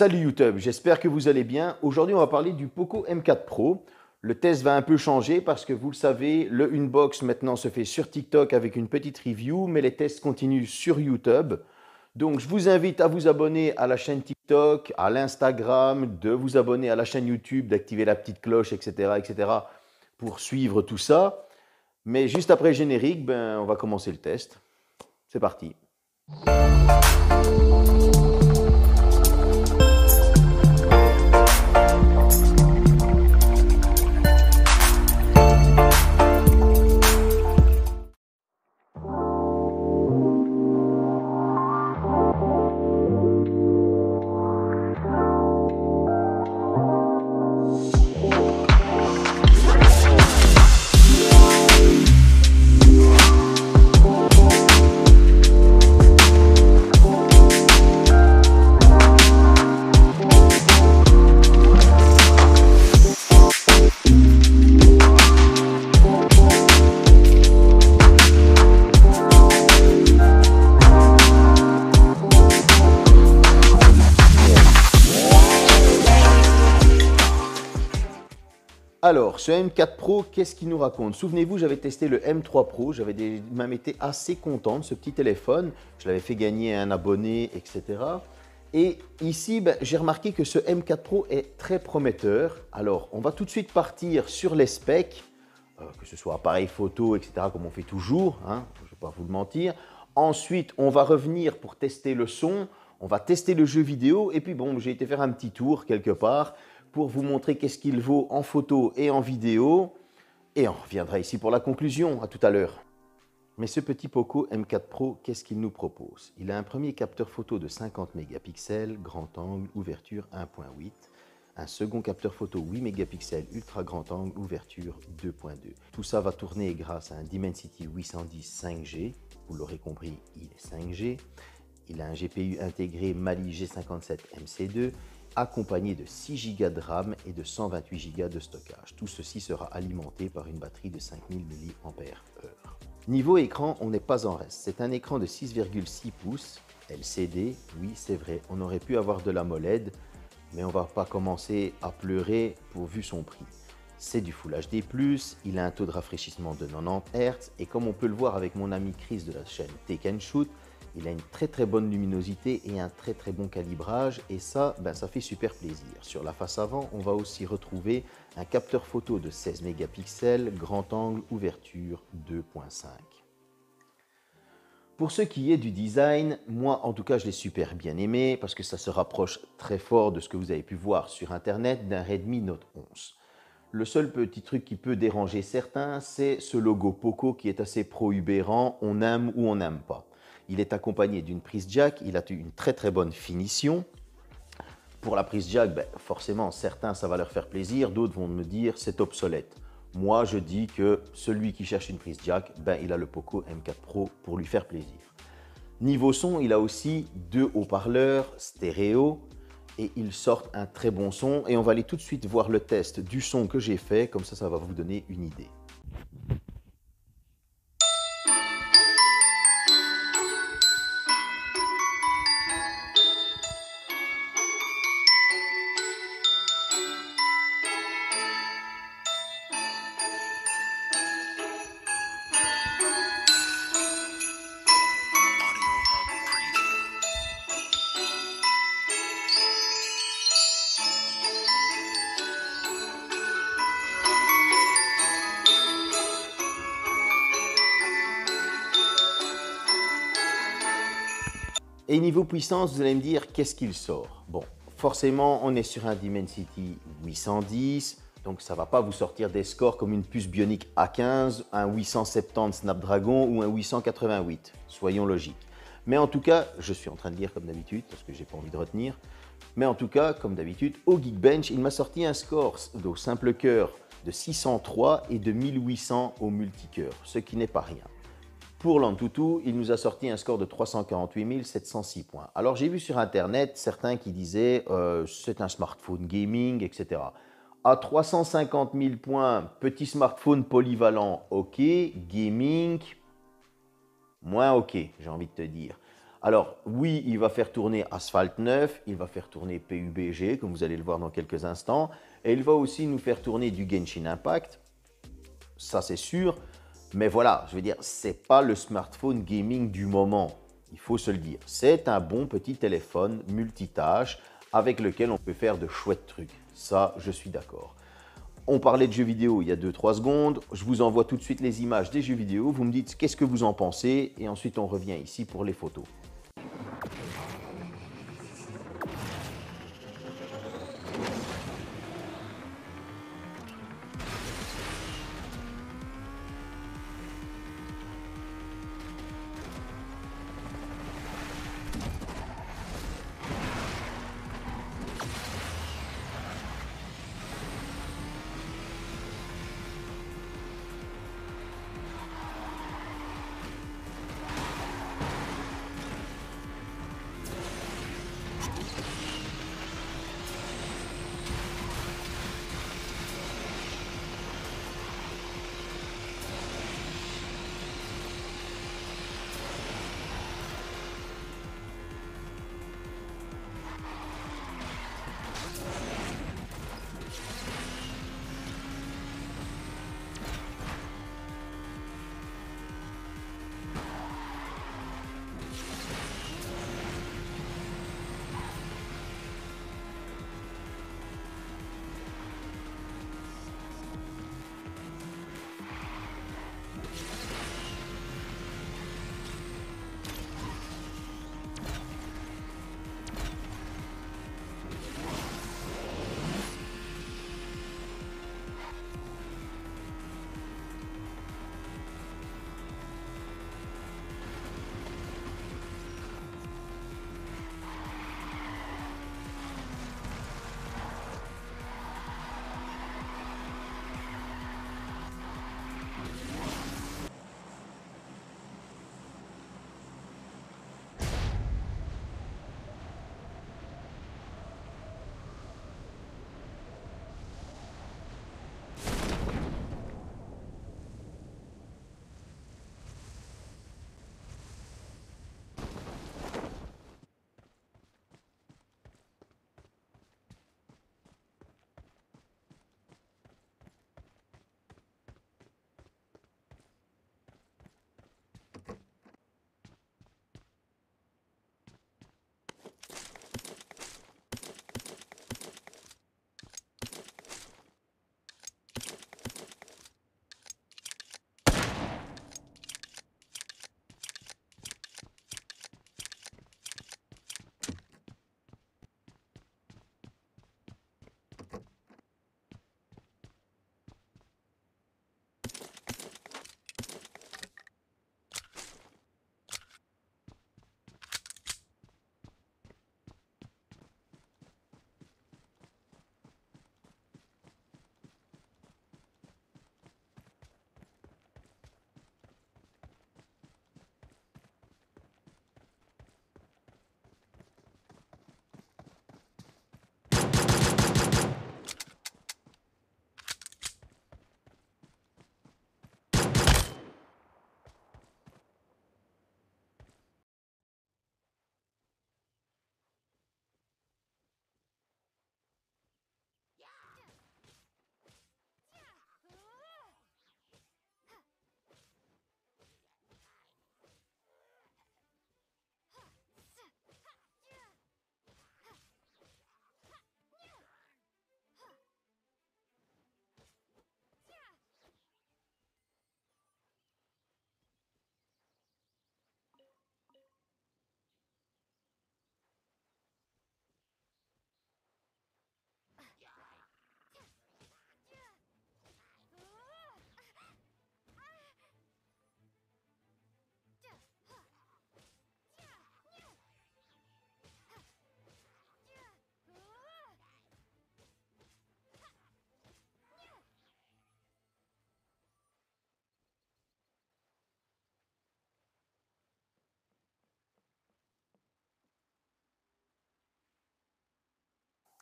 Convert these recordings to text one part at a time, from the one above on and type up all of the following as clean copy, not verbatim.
Salut YouTube, j'espère que vous allez bien. Aujourd'hui, on va parler du Poco M4 Pro. Le test va un peu changer parce que vous le savez, le unbox maintenant se fait sur TikTok avec une petite review, mais les tests continuent sur YouTube. Donc, je vous invite à vous abonner à la chaîne TikTok, à l'Instagram, de vous abonner à la chaîne YouTube, d'activer la petite cloche, etc. pour suivre tout ça. Mais juste après le générique, on va commencer le test. C'est parti. Alors, ce M4 Pro, qu'est-ce qu'il nous raconte? Souvenez-vous, j'avais testé le M3 Pro, j'avais même été assez content de ce petit téléphone. Je l'avais fait gagner à un abonné, etc. Et ici, j'ai remarqué que ce M4 Pro est très prometteur. Alors, on va tout de suite partir sur les specs, que ce soit appareil photo, etc., comme on fait toujours, hein, je ne vais pas vous le mentir. Ensuite, on va revenir pour tester le son, on va tester le jeu vidéo, et puis bon, j'ai été faire un petit tour quelque part pour vous montrer qu'est-ce qu'il vaut en photo et en vidéo. Et on reviendra ici pour la conclusion, à tout à l'heure. Mais ce petit Poco M4 Pro, qu'est-ce qu'il nous propose? Il a un premier capteur photo de 50 mégapixels, grand angle, ouverture 1.8. Un second capteur photo 8 mégapixels, ultra grand angle, ouverture 2.2. Tout ça va tourner grâce à un Dimensity 810 5G. Vous l'aurez compris, il est 5G. Il a un GPU intégré Mali G57 MC2, accompagné de 6 Go de RAM et de 128 Go de stockage. Tout ceci sera alimenté par une batterie de 5000 mAh. Niveau écran, on n'est pas en reste. C'est un écran de 6,6 pouces, LCD, oui c'est vrai, on aurait pu avoir de l'AMOLED, mais on ne va pas commencer à pleurer vu son prix. C'est du Full HD+, il a un taux de rafraîchissement de 90 Hz, et comme on peut le voir avec mon ami Chris de la chaîne Take & Shoot, il a une très bonne luminosité et un très bon calibrage, et ça, ça fait super plaisir. Sur la face avant, on va aussi retrouver un capteur photo de 16 mégapixels, grand angle, ouverture 2.5. Pour ce qui est du design, moi en tout cas je l'ai super bien aimé parce que ça se rapproche très fort de ce que vous avez pu voir sur internet d'un Redmi Note 11. Le seul petit truc qui peut déranger certains, c'est ce logo Poco qui est assez prohibérant, on aime ou on n'aime pas. Il est accompagné d'une prise jack, il a une très bonne finition. Pour la prise jack, forcément, certains, ça va leur faire plaisir, d'autres vont me dire c'est obsolète. Moi, je dis que celui qui cherche une prise jack, il a le Poco M4 Pro pour lui faire plaisir. Niveau son, il a aussi 2 haut-parleurs stéréo et ils sortent un très bon son. Et on va aller tout de suite voir le test du son que j'ai fait, comme ça va vous donner une idée. Et niveau puissance, vous allez me dire, qu'est-ce qu'il sort? Bon, forcément, on est sur un Dimensity 810, donc ça ne va pas vous sortir des scores comme une puce Bionic A15, un 870 Snapdragon ou un 888, soyons logiques. Mais en tout cas, je suis en train de lire comme d'habitude, parce que je n'ai pas envie de retenir, mais en tout cas, comme d'habitude, au Geekbench, il m'a sorti un score au simple cœur de 603 et de 1800 au multicœur, ce qui n'est pas rien. Pour l'Antutu, il nous a sorti un score de 348 706 points. Alors j'ai vu sur internet certains qui disaient c'est un smartphone gaming, etc. À 350 000 points, petit smartphone polyvalent, ok. Gaming, moins ok, j'ai envie de te dire. Alors oui, il va faire tourner Asphalt 9, il va faire tourner PUBG, comme vous allez le voir dans quelques instants, et il va aussi nous faire tourner du Genshin Impact, ça c'est sûr, mais voilà, je veux dire, c'est pas le smartphone gaming du moment, il faut se le dire. C'est un bon petit téléphone multitâche avec lequel on peut faire de chouettes trucs, ça je suis d'accord. On parlait de jeux vidéo il y a 2-3 secondes, je vous envoie tout de suite les images des jeux vidéo, vous me dites qu'est-ce que vous en pensez, et ensuite on revient ici pour les photos.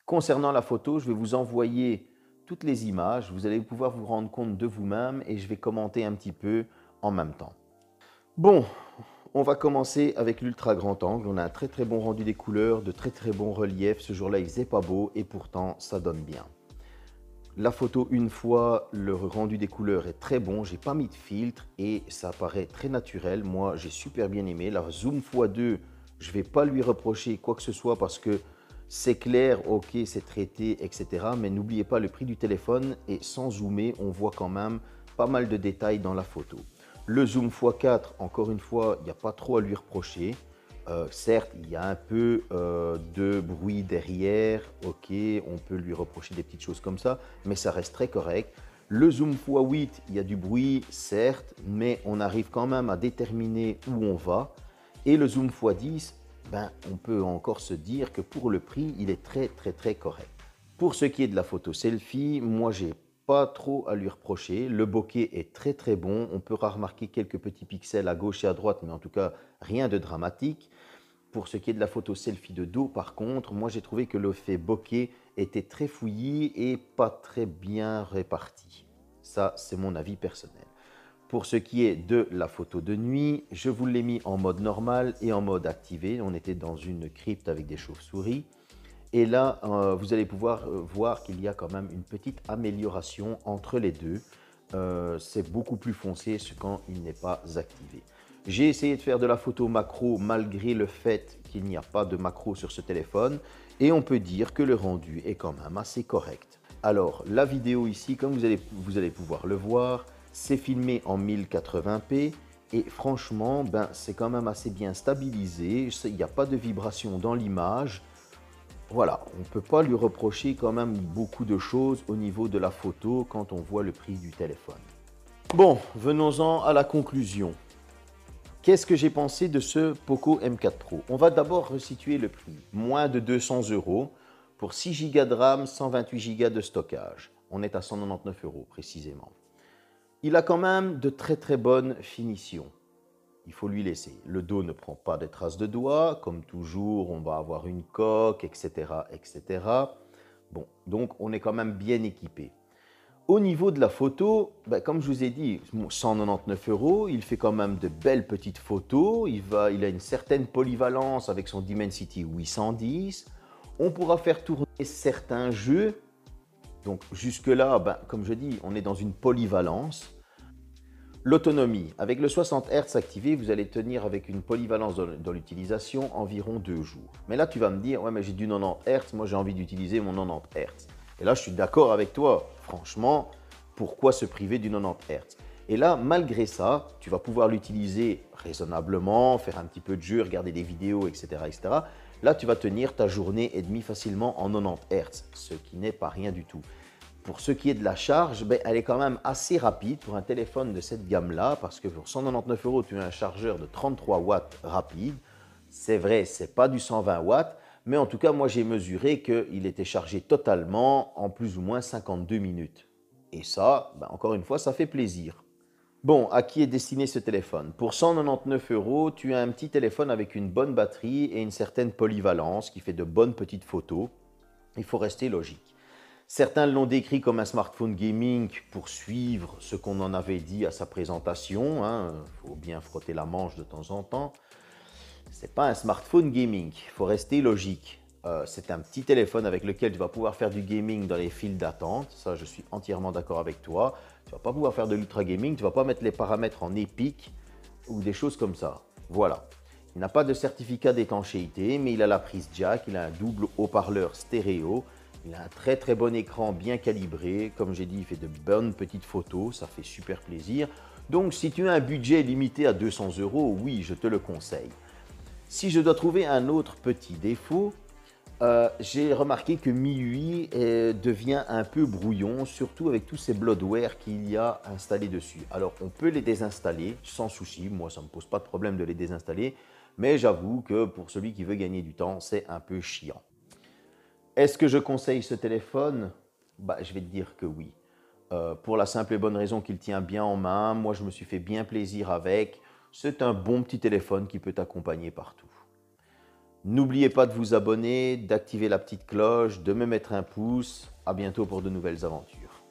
Concernant la photo, je vais vous envoyer toutes les images, vous allez pouvoir vous rendre compte de vous-même et je vais commenter un petit peu en même temps. Bon, On va commencer avec l'ultra grand angle. On a un très très bon rendu des couleurs, de très très bons reliefs. Ce jour-là, il faisait pas beau et pourtant, ça donne bien. La photo, une fois, le rendu des couleurs est très bon. J'ai pas mis de filtre et ça paraît très naturel. Moi, j'ai super bien aimé. La zoom x2, je vais pas lui reprocher quoi que ce soit parce que c'est clair, ok, c'est traité, etc. Mais n'oubliez pas le prix du téléphone et sans zoomer, on voit quand même pas mal de détails dans la photo. Le zoom x4, encore une fois, il n'y a pas trop à lui reprocher. Certes, il y a un peu de bruit derrière, ok, on peut lui reprocher des petites choses comme ça, mais ça reste très correct. Le zoom x8, il y a du bruit, certes, mais on arrive quand même à déterminer où on va. Et le zoom x10, ben, on peut encore se dire que pour le prix, il est très très très correct. Pour ce qui est de la photo selfie, moi j'ai pas trop à lui reprocher. Le bokeh est très très bon. On peut remarquer quelques petits pixels à gauche et à droite, mais en tout cas rien de dramatique. Pour ce qui est de la photo selfie de dos, par contre, moi j'ai trouvé que l'effet bokeh était très fouillis et pas très bien réparti. Ça, c'est mon avis personnel. Pour ce qui est de la photo de nuit, je vous l'ai mis en mode normal et en mode activé. On était dans une crypte avec des chauves-souris. Et là, vous allez pouvoir voir qu'il y a quand même une petite amélioration entre les deux. C'est beaucoup plus foncé quand il n'est pas activé. J'ai essayé de faire de la photo macro malgré le fait qu'il n'y a pas de macro sur ce téléphone. Et on peut dire que le rendu est quand même assez correct. Alors, la vidéo ici, comme vous allez pouvoir le voir, c'est filmé en 1080p. Et franchement, ben, c'est quand même assez bien stabilisé. Il n'y a pas de vibration dans l'image. Voilà, on ne peut pas lui reprocher quand même beaucoup de choses au niveau de la photo quand on voit le prix du téléphone. Bon, venons-en à la conclusion. Qu'est-ce que j'ai pensé de ce Poco M4 Pro? On va d'abord resituer le prix. Moins de 200 € pour 6 Go de RAM, 128 Go de stockage. On est à 199 € précisément. Il a quand même de très très bonnes finitions. Il faut lui laisser. Le dos ne prend pas de traces de doigts. Comme toujours, on va avoir une coque, etc., etc. Bon, donc on est quand même bien équipé. Au niveau de la photo, ben, comme je vous ai dit, 199 €, il fait quand même de belles petites photos. Il a une certaine polyvalence avec son Dimensity 810. On pourra faire tourner certains jeux. Donc jusque-là, ben, comme je dis, on est dans une polyvalence. L'autonomie. Avec le 60 Hz activé, vous allez tenir avec une polyvalence dans l'utilisation environ 2 jours. Mais là, tu vas me dire, ouais, mais j'ai du 90 Hz, moi j'ai envie d'utiliser mon 90 Hz. Et là, je suis d'accord avec toi. Franchement, pourquoi se priver du 90 Hz? Et là, malgré ça, tu vas pouvoir l'utiliser raisonnablement, faire un petit peu de jeu, regarder des vidéos, etc., etc. Là, tu vas tenir ta journée et demie facilement en 90 Hz, ce qui n'est pas rien du tout. Pour ce qui est de la charge, ben, elle est quand même assez rapide pour un téléphone de cette gamme-là, parce que pour 199 €, tu as un chargeur de 33 watts rapide. C'est vrai, ce n'est pas du 120 watts, mais en tout cas, moi j'ai mesuré qu'il était chargé totalement en plus ou moins 52 minutes. Et ça, ben, encore une fois, ça fait plaisir. Bon, à qui est destiné ce téléphone? Pour 199 €, tu as un petit téléphone avec une bonne batterie et une certaine polyvalence qui fait de bonnes petites photos. Il faut rester logique. Certains l'ont décrit comme un smartphone gaming pour suivre ce qu'on en avait dit à sa présentation. Faut bien frotter la manche de temps en temps. Ce n'est pas un smartphone gaming, il faut rester logique. C'est un petit téléphone avec lequel tu vas pouvoir faire du gaming dans les files d'attente. Ça, je suis entièrement d'accord avec toi. Tu ne vas pas pouvoir faire de l'ultra gaming, tu ne vas pas mettre les paramètres en épique ou des choses comme ça. Voilà. Il n'a pas de certificat d'étanchéité, mais il a la prise jack, il a un double haut-parleur stéréo. Il a un très très bon écran bien calibré. Comme j'ai dit, il fait de bonnes petites photos, ça fait super plaisir. Donc si tu as un budget limité à 200 €, oui, je te le conseille. Si je dois trouver un autre petit défaut, j'ai remarqué que MIUI devient un peu brouillon, surtout avec tous ces bloatware qu'il y a installés dessus. Alors on peut les désinstaller sans souci, moi ça ne me pose pas de problème de les désinstaller, mais j'avoue que pour celui qui veut gagner du temps, c'est un peu chiant. Est-ce que je conseille ce téléphone? Bah, je vais te dire que oui. Pour la simple et bonne raison qu'il tient bien en main. Moi, je me suis fait bien plaisir avec. C'est un bon petit téléphone qui peut t'accompagner partout. N'oubliez pas de vous abonner, d'activer la petite cloche, de me mettre un pouce. À bientôt pour de nouvelles aventures.